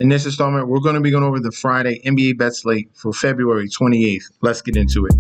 In this installment, we're going to be going over the Friday NBA bet slate for February 28th. Let's get into it.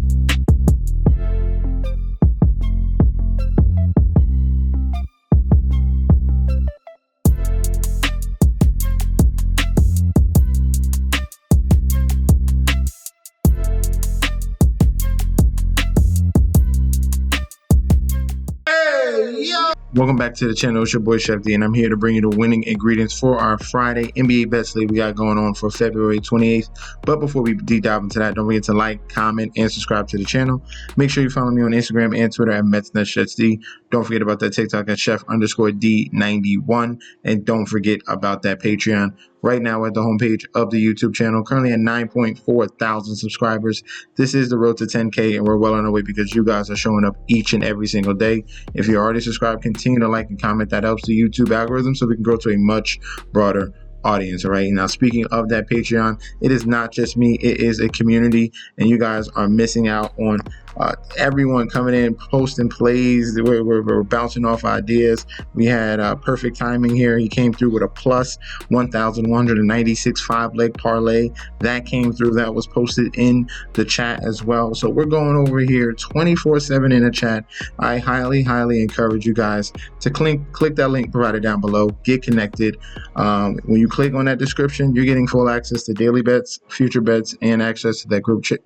Welcome back to the channel. It's your boy Chef D, and I'm here to bring you the winning ingredients for our Friday NBA bet slate we got going on for February 28th. But before we deep dive into that, don't forget to like, comment, and subscribe to the channel. Make sure you follow me on Instagram and Twitter at MetsNetChefD. Don't forget about that TikTok at Chef_D91, and don't forget about that Patreon. Right now at the homepage of the YouTube channel, currently at 9.4 thousand subscribers. This is the road to 10K, and we're well on our way because you guys are showing up each and every single day. If you're already subscribed, continue to like and comment. That helps the YouTube algorithm so we can grow to a much broader audience. All right, now speaking of that Patreon, it is not just me, it is a community, and you guys are missing out on everyone coming in, posting plays. We're bouncing off ideas. We had perfect timing here. He came through with a plus 1,196 5-leg parlay that came through. That was posted in the chat as well. So we're going over here 24/7 in the chat. I highly encourage you guys to click that link provided down below. Get connected. When you click on that description, you're getting full access to daily bets, future bets, and access to that group chat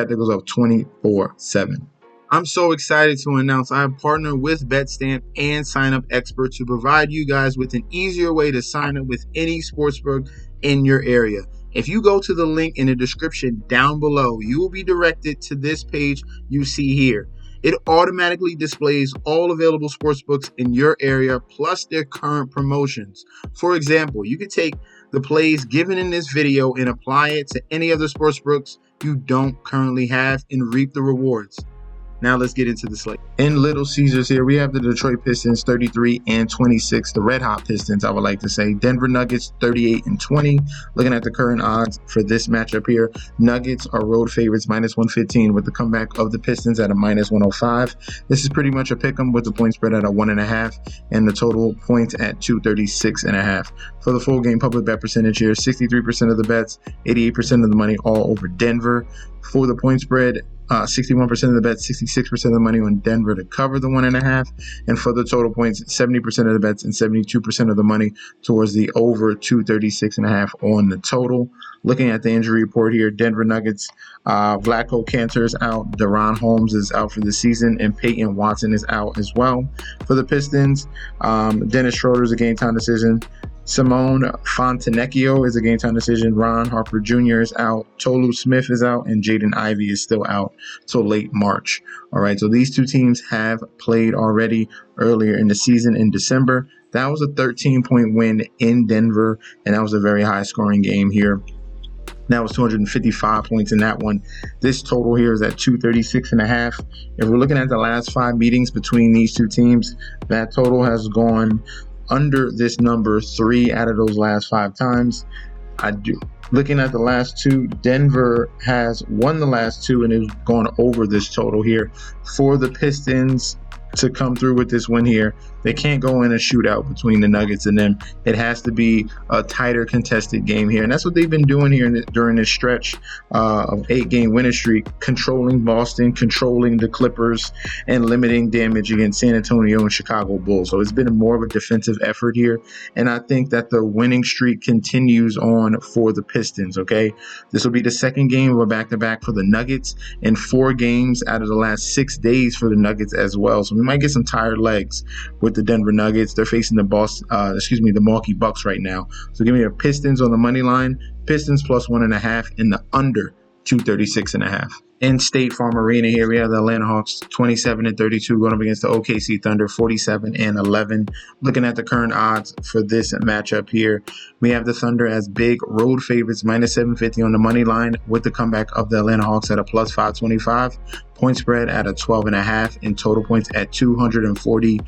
that goes up 24/7. I'm so excited to announce I have partnered with BetStamp and SIGNUP Expert to provide you guys with an easier way to sign up with any sportsbook in your area. If you go to the link in the description down below, you will be directed to this page you see here. It automatically displays all available sportsbooks in your area plus their current promotions. For example, you could take the plays given in this video and apply it to any other sportsbooks you don't currently have and reap the rewards. Now let's get into the slate. In Little Caesars here, we have the Detroit Pistons 33-26, the Red Hot Pistons, I would like to say. Denver Nuggets 38-20. Looking at the current odds for this matchup here, Nuggets are road favorites -115 with the comeback of the Pistons at a -105. This is pretty much a pick'em with the point spread at a 1.5 and the total points at 236.5. For the full game public bet percentage here, 63% of the bets, 88% of the money all over Denver. For the point spread, 61% of the bets, 66% of the money on Denver to cover the 1.5, and for the total points, 70% of the bets and 72% of the money towards the over 236.5 on the total. Looking at the injury report here, Denver Nuggets, Vlatko Cantor is out, Deron Holmes is out for the season, and Peyton Watson is out as well. For the Pistons, Dennis Schroeder is a game time decision. Simone Fontenecchio is a game time decision. Ron Harper Jr. is out. Tolu Smith is out, and Jaden Ivey is still out till late March. All right, so these two teams have played already earlier in the season in December. That was a 13-point win in Denver, and that was a very high-scoring game here. That was 255 points in that one. This total here is at 236.5. If we're looking at the last 5 meetings between these two teams, that total has gone under this number 3 out of those last 5 times. Looking at the last 2, Denver has won the last 2 and has gone over this total here. For the Pistons to come through with this win here, they can't go in a shootout between the Nuggets and them. It has to be a tighter contested game here, and that's what they've been doing here during this stretch of 8-game winning streak, controlling Boston, controlling the Clippers, and limiting damage against San Antonio and Chicago Bulls. So it's been more of a defensive effort here, and I think that the winning streak continues on for the Pistons. Okay, this will be the second game of a back-to-back for the Nuggets, and 4 games out of the last 6 days for the Nuggets as well. So we might get some tired legs with the Denver Nuggets. They're facing the Milwaukee Bucks right now. So give me the Pistons on the money line, Pistons plus 1.5, and the under 236.5. In State Farm Arena here, we have the Atlanta Hawks 27-32 going up against the OKC Thunder 47-11. Looking at the current odds for this matchup here, we have the Thunder as big road favorites -750 on the money line with the comeback of the Atlanta Hawks at a plus 525. Point spread at a 12.5 and total points at 240.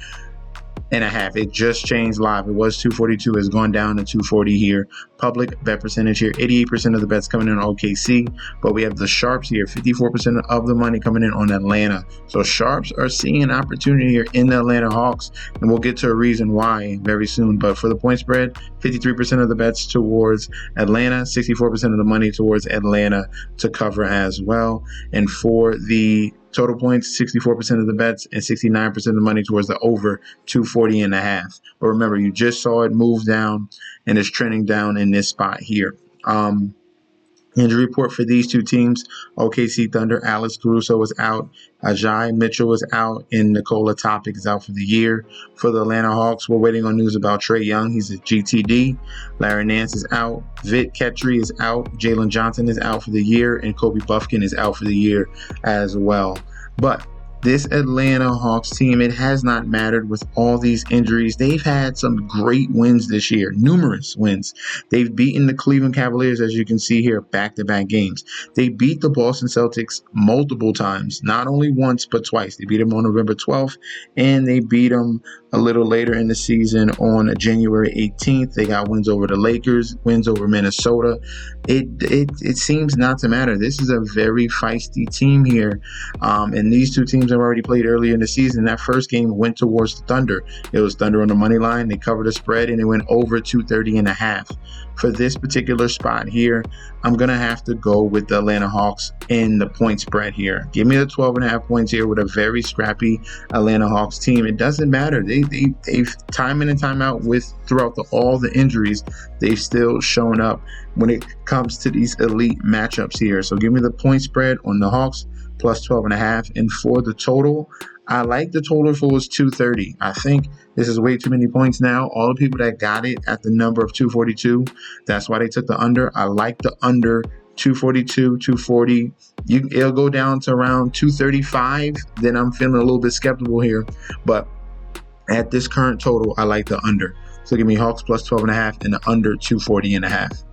It just changed live. It was 242. It's gone down to 240 here. Public bet percentage here, 88% of the bets coming in on OKC, but we have the sharps here, 54% of the money coming in on Atlanta. So sharps are seeing an opportunity here in the Atlanta Hawks, and we'll get to a reason why very soon. But for the point spread, 53% of the bets towards Atlanta, 64% of the money towards Atlanta to cover as well. And for the total points, 64% of the bets and 69% of the money towards the over 240.5. But remember, you just saw it move down and it's trending down in this spot here. Injury report for these two teams: OKC Thunder, Alex Caruso was out, Ajay Mitchell was out, and Nikola Topic is out for the year. For the Atlanta Hawks, we're waiting on news about Trae Young. He's a GTD. Larry Nance is out. Vit Ketry is out. Jalen Johnson is out for the year, and Kobe Buffkin is out for the year as well. But this Atlanta Hawks team, it has not mattered with all these injuries. They've had some great wins this year, numerous wins. They've beaten the Cleveland Cavaliers, as you can see here, back-to-back games. They beat the Boston Celtics multiple times, not only once, but twice. They beat them on November 12th, and they beat them a little later in the season on January 18th. They got wins over the Lakers, wins over Minnesota. It seems not to matter. This is a very feisty team here, and these two teams have already played earlier in the season. That first game went towards the Thunder. It was Thunder on the money line. They covered the spread, and it went over 230.5. For this particular spot here, I'm going to have to go with the Atlanta Hawks in the point spread here. Give me the 12.5 points here with a very scrappy Atlanta Hawks team. It doesn't matter. They've time in and time out throughout all the injuries, they've still shown up when it comes to these elite matchups here. So give me the point spread on the Hawks plus 12.5. And for the total, I like the total for was 230. I think this is way too many points now. All the people that got it at the number of 242, that's why they took the under. I like the under 242, 240. It'll go down to around 235. Then I'm feeling a little bit skeptical here. But at this current total, I like the under. So give me Hawks plus 12.5 and the under 240.5.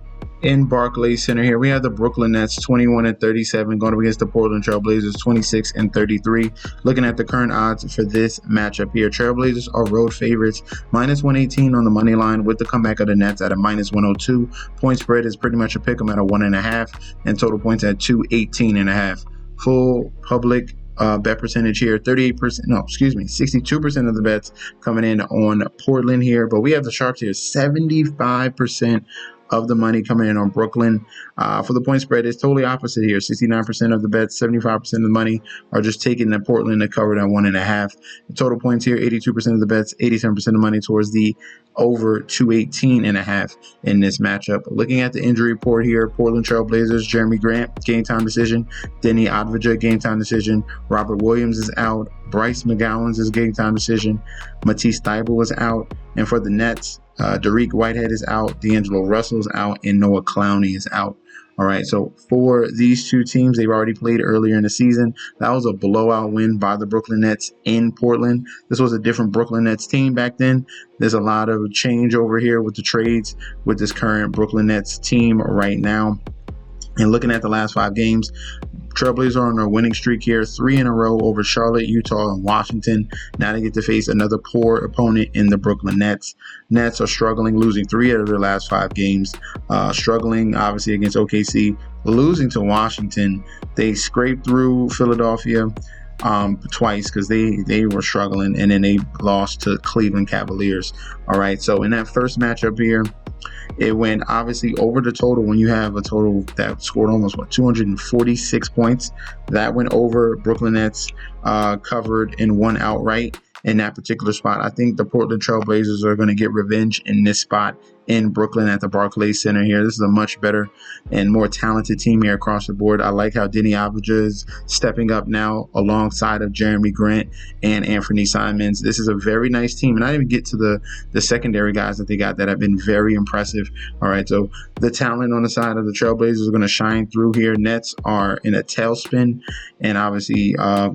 In Barclays Center here, we have the Brooklyn Nets 21-37 going up against the Portland Trailblazers 26-33. Looking at the current odds for this matchup here, Trailblazers are road favorites, minus 118 on the money line with the comeback of the Nets at a minus 102. Point spread is pretty much a pick 'em at a 1.5 and total points at 218.5. Full public bet percentage here, 62% of the bets coming in on Portland here. But we have the Sharps here, 75% of the money coming in on Brooklyn. For the point spread, it's totally opposite here. 69% of the bets, 75% of the money are just taking the Portland to cover that 1.5. The total points here, 82% of the bets, 87% of money towards the over 218.5 in this matchup. Looking at the injury report here, Portland Trailblazers, Jeremy Grant, game time decision. Denny Advija, game time decision. Robert Williams is out. Bryce McGowan's is game time decision. Matisse Thybulle is out. And for the Nets, Dariq Whitehead is out, D'Angelo Russell is out, and Noah Clowney is out. All right, so for these two teams, they've already played earlier in the season. That was a blowout win by the Brooklyn Nets in Portland. This was a different Brooklyn Nets team back then. There's a lot of change over here with the trades with this current Brooklyn Nets team right now. And looking at the last 5 games, Trailblazers are on a winning streak here, 3 in a row over Charlotte, Utah, and Washington. Now they get to face another poor opponent in the Brooklyn Nets. Nets are struggling, losing 3 out of their last 5 games. Struggling, obviously, against OKC, losing to Washington. They scraped through Philadelphia twice because they were struggling, and then they lost to Cleveland Cavaliers. All right, so in that first matchup here, it went obviously over the total. When you have a total that scored almost 246 points, that went over. Brooklyn Nets covered and won outright in that particular spot. I think the Portland Trailblazers are going to get revenge in this spot in Brooklyn at the Barclays Center here. This is a much better and more talented team here across the board. I like how Denny Avdija is stepping up now alongside of Jeremy Grant and Anthony Simons. This is a very nice team, and I didn't even get to the secondary guys that they got that have been very impressive. All right, so the talent on the side of the Trailblazers are going to shine through here. Nets are in a tailspin and obviously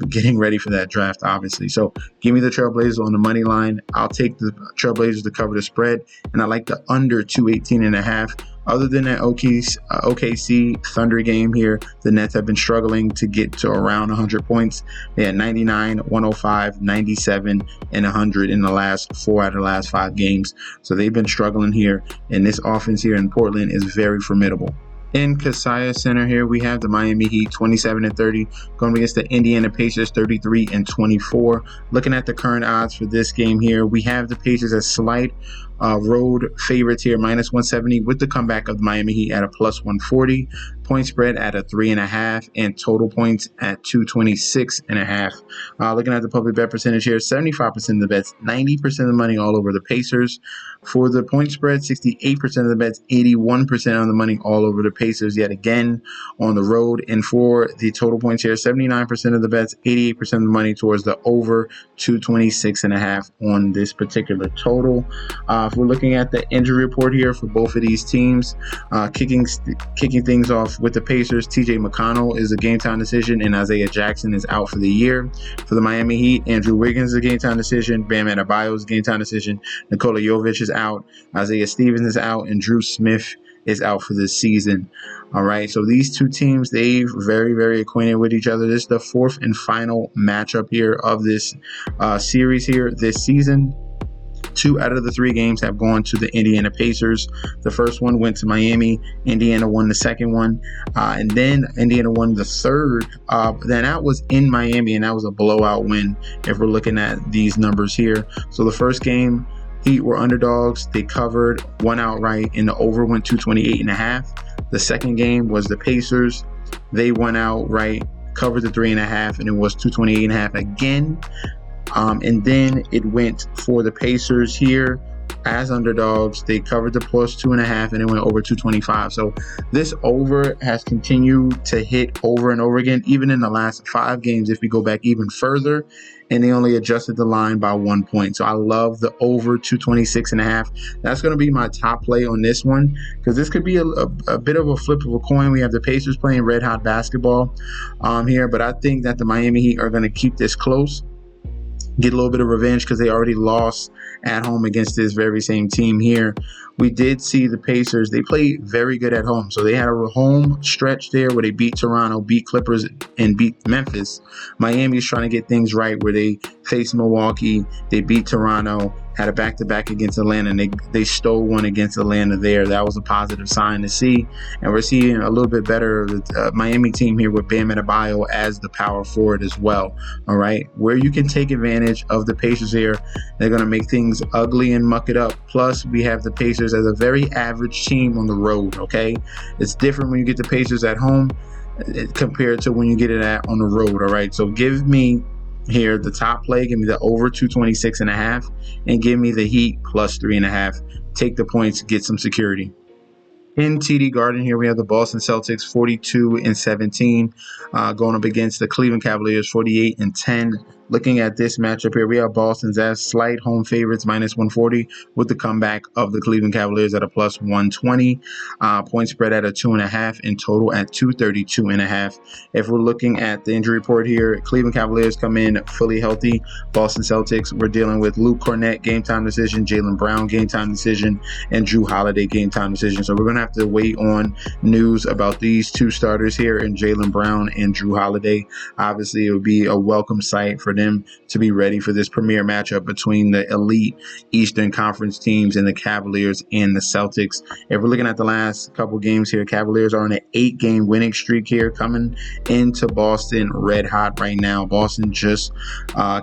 getting ready for that draft, obviously. So give me the Trailblazers on the money line. I'll take the Trailblazers to cover the spread, and I like the under 218.5 Other than that OKC Thunder game here, the Nets have been struggling to get to around 100 points. They had 99, 105, 97, and 100 in the last 4 out of the last 5 games. So they've been struggling here, and this offense here in Portland is very formidable. In Kaseya Center here, we have the Miami Heat 27-30 going against the Indiana Pacers 33-24. Looking at the current odds for this game here, we have the Pacers as slight road favorites here, -170, with the comeback of the Miami Heat at a +140. Point spread at a 3.5, and total points at 226.5. Looking at the public bet percentage here, 75% of the bets, 90% of the money all over the Pacers. For the point spread, 68% of the bets, 81% of the money all over the Pacers yet again on the road. And for the total points here, 79% of the bets, 88% of the money towards the over 226.5 on this particular total. If we're looking at the injury report here for both of these teams, kicking things off with the Pacers, TJ McConnell is a game time decision, and Isaiah Jackson is out for the year. For the Miami Heat, Andrew Wiggins is a game time decision, Bam Adebayo is a game time decision, Nikola Jovic is out, Isaiah Stevens is out, and Drew Smith is out for this season. All right, so these two teams, they're very, very acquainted with each other. This is the 4th and final matchup here of this series here this season. 2 out of the 3 games have gone to the Indiana Pacers. The first one went to Miami. Indiana won the second one. And then Indiana won the third. Then that was in Miami, and that was a blowout win if we're looking at these numbers here. So the first game, Heat were underdogs. They covered, won outright, and the over went 228.5. The second game was the Pacers. They won outright, covered the 3.5, and it was 228.5 again. And then it went for the Pacers here as underdogs. They covered the +2.5, and it went over 225. So this over has continued to hit over and over again, even in the last 5 games if we go back even further, and they only adjusted the line by 1 point. So I love the over 226.5. That's going to be my top play on this one, because this could be a bit of a flip of a coin. We have the Pacers playing red hot basketball here, but I think that the Miami Heat are going to keep this close, get a little bit of revenge, because they already lost at home against this very same team here. We did see the Pacers, they played very good at home. So they had a home stretch there where they beat Toronto, beat Clippers, and beat Memphis. Miami's trying to get things right, where they faced Milwaukee, they beat Toronto, had a back-to-back against Atlanta, and they stole one against Atlanta there. That was a positive sign to see. And we're seeing a little bit better Miami team here with Bam Adebayo as the power forward as well. All right, where you can take advantage of the Pacers here. They're going to make things ugly and muck it up. Plus, we have the Pacers as a very average team on the road. Okay, it's different when you get the Pacers at home compared to when you get it on the road. All right, so give me here the top play, give me the over 226.5, and give me the Heat +3.5. Take the points, get some security. In TD Garden here, we have the Boston Celtics 42-17 going up against the Cleveland Cavaliers 48-10. Looking at this matchup here, we have Boston's as slight home favorites, -140, with the comeback of the Cleveland Cavaliers at a +120. Point spread at a 2.5, and total at 232.5. If we're looking at the injury report here, Cleveland Cavaliers come in fully healthy. Boston Celtics, we're dealing with Luke Cornett, game time decision, Jaylen Brown, game time decision, and Drew Holiday, game time decision. So we're going to have to wait on news about these two starters here, and Jaylen Brown and Drew Holiday. Obviously, it would be a welcome sight for them to be ready for this premier matchup between the elite Eastern Conference teams and the Cavaliers and the Celtics. If we're looking at the last couple games here, Cavaliers are on an 8-game winning streak here, coming into Boston red hot right now. Boston just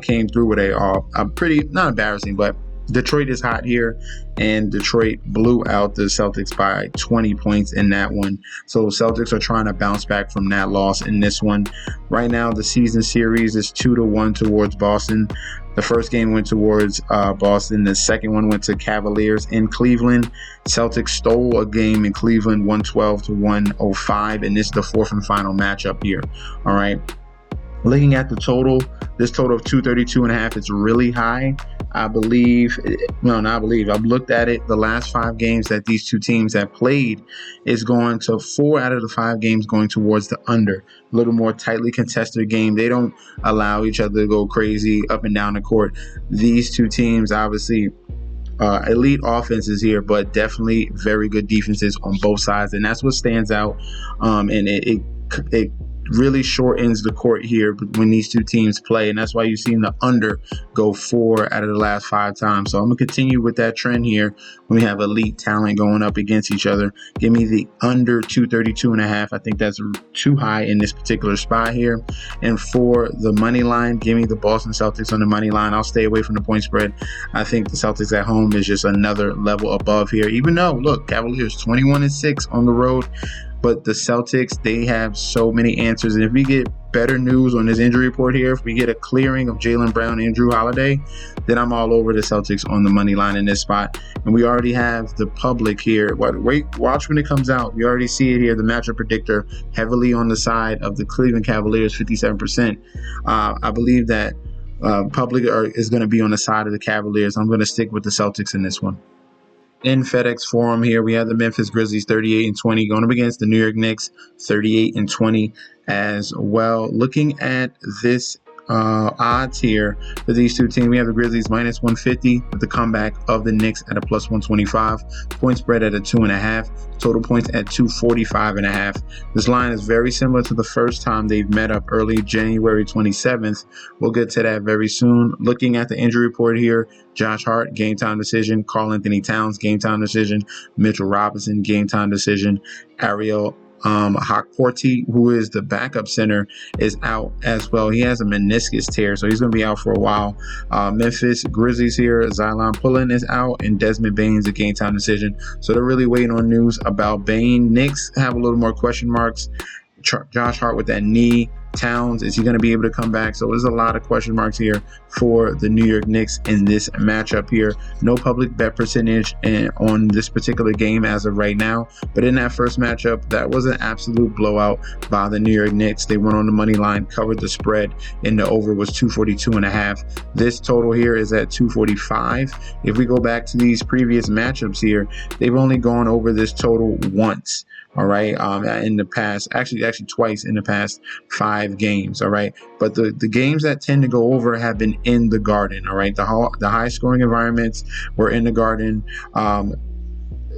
came through with a pretty, not embarrassing, but Detroit is hot here, and Detroit blew out the Celtics by 20 points in that one. So Celtics are trying to bounce back from that loss in this one. Right now, the season series is 2-1 towards Boston. The first game went towards Boston. The second one went to Cavaliers in Cleveland. Celtics stole a game in Cleveland, 112-105, and this is the 4th and final matchup here. All right. Looking at the total, this total of 232.5, it's really high. I've looked at it. The last 5 games that these two teams have played is going to 4 out of the 5 games going towards the under. A little more tightly contested game. They don't allow each other to go crazy up and down the court. These two teams obviously elite offenses here, but definitely very good defenses on both sides, and that's what stands out. And it really shortens the court here when these two teams play, and that's why you've seen the under go 4 out of the last 5 times. So I'm going to continue with that trend here when we have elite talent going up against each other. Give me the under 232.5. I think that's too high in this particular spot here. And for the money line, give me the Boston Celtics on the money line. I'll stay away from the point spread. I think the Celtics at home is just another level above here, even though, look, Cavaliers 21-6 on the road. But the Celtics, they have so many answers. And if we get better news on this injury report here, if we get a clearing of Jaylen Brown and Drew Holiday, then I'm all over the Celtics on the money line in this spot. And we already have the public here. Watch when it comes out. We already see it here. The matchup predictor heavily on the side of the Cleveland Cavaliers, 57%. I believe that public is going to be on the side of the Cavaliers. I'm going to stick with the Celtics in this one. In FedEx Forum here, we have the Memphis Grizzlies 38-20 going up against the New York Knicks 38-20 as well. Looking at this odds here for these two teams, we have the Grizzlies -150 with the comeback of the Knicks at a +125. Point spread at a 2.5. Total points at 245.5. This line is very similar to the first time they've met up early January 27th. We'll get to that very soon. Looking at the injury report here, Josh Hart, game time decision. Karl Anthony Towns, game time decision. Mitchell Robinson, game time decision. Ariel Hakporti, who is the backup center, is out as well. He has a meniscus tear, so he's going to be out for a while. Memphis Grizzlies here, Zylan Pullen is out, and Desmond Bane's a game time decision. So they're really waiting on news about Bane. Knicks have a little more question marks. Josh Hart with that knee. Towns, is he going to be able to come back? So there's a lot of question marks here for the New York Knicks in this matchup here. No public bet percentage on this particular game as of right now. But in that first matchup, that was an absolute blowout by the New York Knicks. They went on the money line, covered the spread, and the over was 242.5. This total here is at 245. If we go back to these previous matchups here, they've only gone over this total once. All right, in the past, actually twice in the past 5 games. All right, but the games that tend to go over have been in the Garden. All right, the high scoring environments were in the Garden.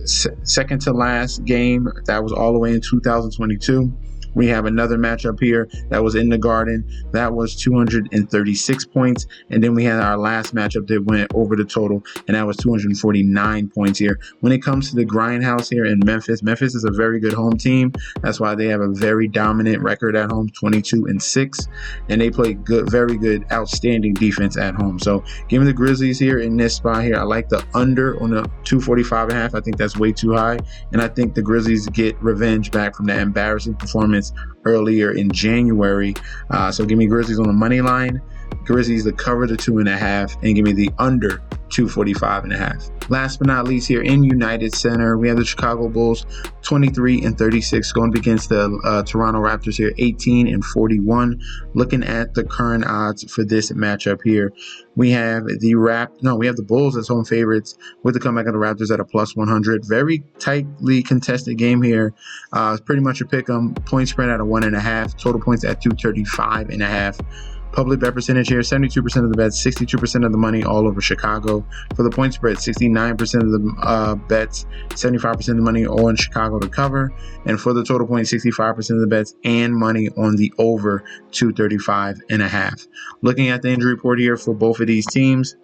Second to last game, that was all the way in 2022. We have another matchup here that was in the Garden. That was 236 points. And then we had our last matchup that went over the total, and that was 249 points here. When it comes to the grindhouse here in Memphis, Memphis is a very good home team. That's why they have a very dominant record at home, 22-6. And they play good, very good, outstanding defense at home. So give me the Grizzlies here in this spot here. I like the under on the 245.5. I think that's way too high. And I think the Grizzlies get revenge back from that embarrassing performance earlier in January. So give me Grizzlies on the money line, Grizzlies to cover the 2.5, and give me the under 245.5. Last but not least here in United Center, we have the Chicago Bulls 23-36 going up against the Toronto Raptors here 18-41. Looking at the current odds for this matchup here, we have the Bulls as home favorites with the comeback of the Raptors at a +100. Very tightly contested game here. It's pretty much a pick 'em. Point spread at a 1.5. Total points at 235.5. Public bet percentage here, 72% of the bets, 62% of the money all over Chicago. For the point spread, 69% of the bets, 75% of the money on Chicago to cover. And for the total points, 65% of the bets and money on the over 235.5. Looking at the injury report here for both of these teams,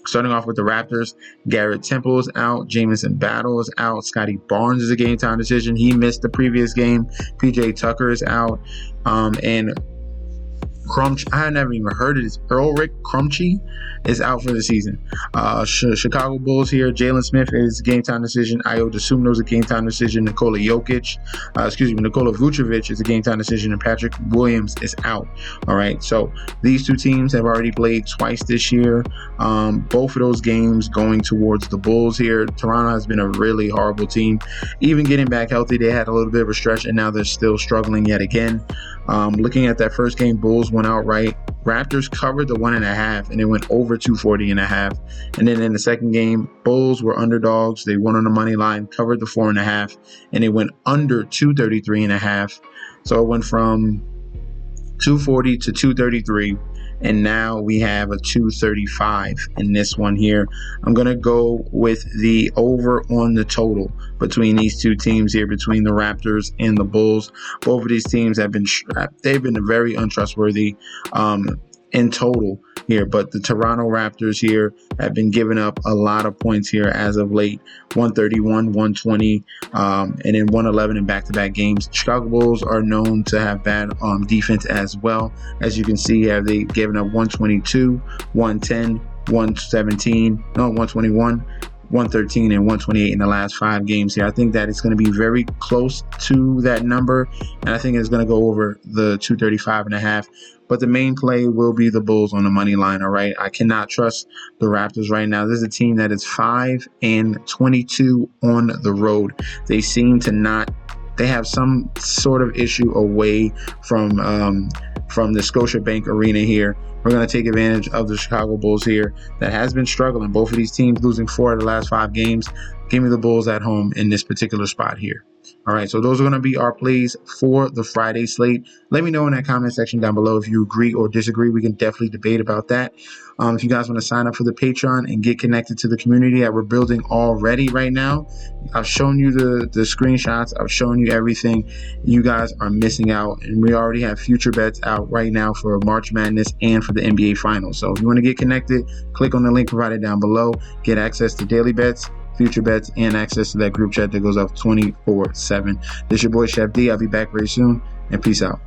starting off with the Raptors, Garrett Temple is out, Jamison Battle is out, Scotty Barnes is a game time decision. He missed the previous game. PJ Tucker is out, and I had never even heard of this. Ulrich Krumchi is out for the season. Chicago Bulls here. Jalen Smith is game time decision. Ayo Dosunmu is a game time decision. Nikola Vucevic is a game time decision, and Patrick Williams is out. All right. So these two teams have already played twice this year. Both of those games going towards the Bulls here. Toronto has been a really horrible team. Even getting back healthy, they had a little bit of a stretch, and now they're still struggling yet again. Looking at that first game, Bulls went outright. Raptors covered the 1.5, and it went over 240.5. And then in the second game, Bulls were underdogs. They won on the money line, covered the 4.5, and it went under 233.5. So it went from 240 to 233. and now we have a 235 in this one here. I'm going to go with the over on the total between these two teams here, between the Raptors and the Bulls. Both of these teams have been they've been very untrustworthy in total here, but the Toronto Raptors here have been giving up a lot of points here as of late. 131, 120, and then 111 in back-to-back games. Chicago Bulls are known to have bad defense as well. As you can see, have they given up 122, 110, 117, 121, 113, and 128 in the last 5 games here. I think that it's going to be very close to that number, and I think it's going to go over the 235.5. But the main play will be the Bulls on the money line, all right? I cannot trust the Raptors right now. This is a team that is 5-22 on the road. They seem to not – they have some sort of issue away from the Scotiabank Arena here. We're going to take advantage of the Chicago Bulls here that has been struggling. Both of these teams losing 4 of the last 5 games. Give me the Bulls at home in this particular spot here. All right, so those are going to be our plays for the Friday slate. Let me know in that comment section down below if you agree or disagree. We can definitely debate about that. If you guys want to sign up for the Patreon and get connected to the community that we're building already right now, I've shown you the screenshots. I've shown you everything. You guys are missing out, and we already have future bets out right now for March Madness and for the NBA Finals. So if you want to get connected, click on the link provided down below. Get access to daily bets, future bets, and access to that group chat that goes up 24/7. This is your boy Chef D. I'll be back very soon, and peace out.